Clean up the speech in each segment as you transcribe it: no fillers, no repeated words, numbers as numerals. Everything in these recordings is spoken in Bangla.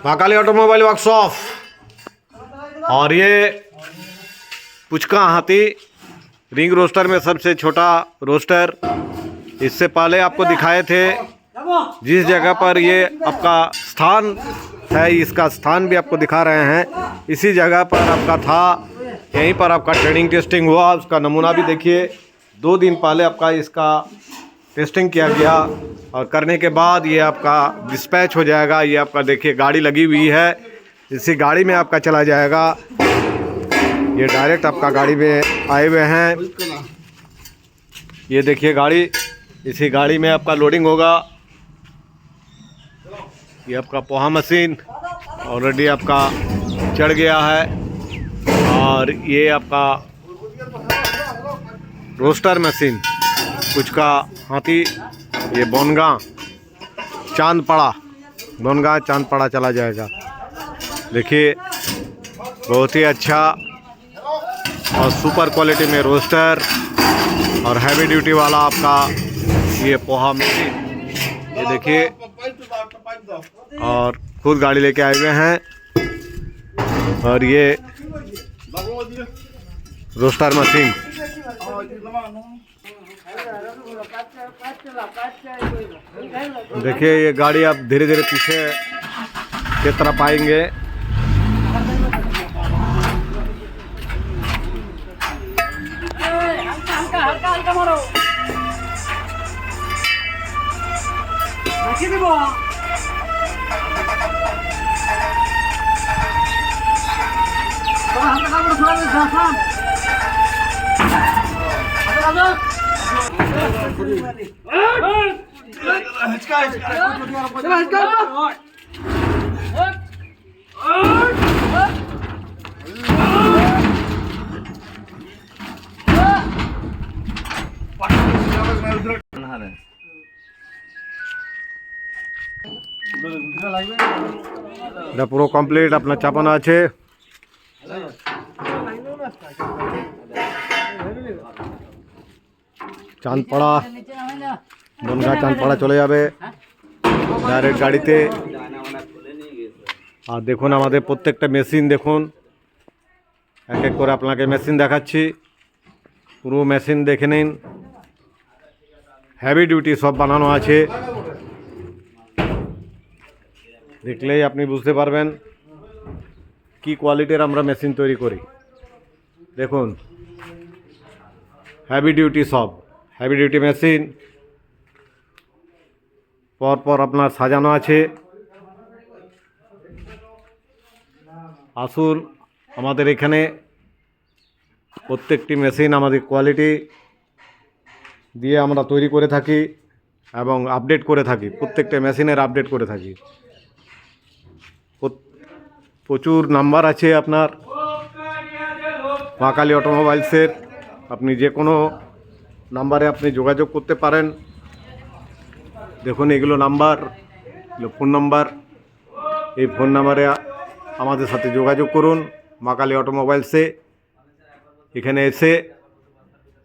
Mahakali automobile workshop. और ये पुचका हाथी रिंग रोस्टर में सबसे छोटा रोस्टर। इससे पहले आपको दिखाए थे जिस जगह पर ये आपका स्थान है, इसका स्थान भी आपको दिखा रहे हैं। इसी जगह पर आपका था, यहीं पर आपका ट्रेनिंग टेस्टिंग हुआ। उसका नमूना भी देखिए, 2 दिन पहले आपका इसका टेस्टिंग किया गया और करने के बाद ये आपका डिस्पैच हो जाएगा। ये आपका देखिए गाड़ी लगी हुई है, इसी गाड़ी में आपका चला जाएगा। ये डायरेक्ट आपका गाड़ी में आए हुए हैं। ये देखिए गाड़ी, इसी गाड़ी में आपका लोडिंग होगा। ये आपका पोहा मशीन ऑलरेडी आपका चढ़ गया है। और ये आपका रोस्टर मशीन पुचका हाथी, ये बोनगांव चांदपाड़ा चला जाएगा। देखिए बहुत ही अच्छा और सुपर क्वालिटी में रोस्टर और हैवी ड्यूटी वाला आपका ये पोहा मशीन। ये देखिए, और खुद गाड़ी लेके आए हुए हैं। और ये रोस्टर मशीन देखिए, ये गाड़ी आप धीरे धीरे पीछे की तरफ आएंगे। এটা পুরো কমপ্লিট আপনার চাপানো আছে। চাঁদপাড়া বনগাঁ চাঁদপাড়া চলে যাবে ডাইরেক্ট গাড়িতে। আর দেখুন আমাদের প্রত্যেকটা মেশিন দেখুন, এক এক করে আপনাকে মেশিন দেখাচ্ছি। পুরো মেশিন দেখে নিন, हैवी ডিউটি সব বানানো আছে। দেখলেই আপনি বুঝতে পারবেন কি কোয়ালিটির আমরা মেশিন তৈরি করি। দেখুন हैवी ডিউটি, সব हैवी ডিউটি মেশিন পরপর আপনার সাজানো আছে। আসুন আমাদের এখানে প্রত্যেকটি মেশিন আমাদের কোয়ালিটি দিয়ে আমরা তৈরি করে থাকি এবং আপডেট করে থাকি। প্রত্যেকটা মেশিনের আপডেট করে থাকি। প্রচুর নাম্বার আছে আপনার মহাকালী অটোমোবাইলসের। আপনি যে কোনো নাম্বারে আপনি যোগাযোগ করতে পারেন। দেখুন এগুলো নাম্বার, ফোন নাম্বার। এই ফোন নাম্বারে আমাদের সাথে যোগাযোগ করুন মহাকালী অটোমোবাইলসে। এখানে এসে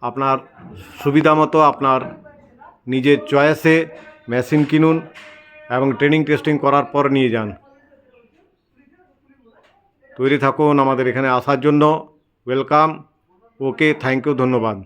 আপনার সুবিধা মতো আপনার নিজের চয়েসে মেশিন কিনুন এবং ট্রেনিং টেস্টিং করার পর নিয়ে যান। তৈরি থাকুন আমাদের এখানে আসার জন্য। ওয়েলকাম। ওকে, থ্যাংক ইউ, ধন্যবাদ।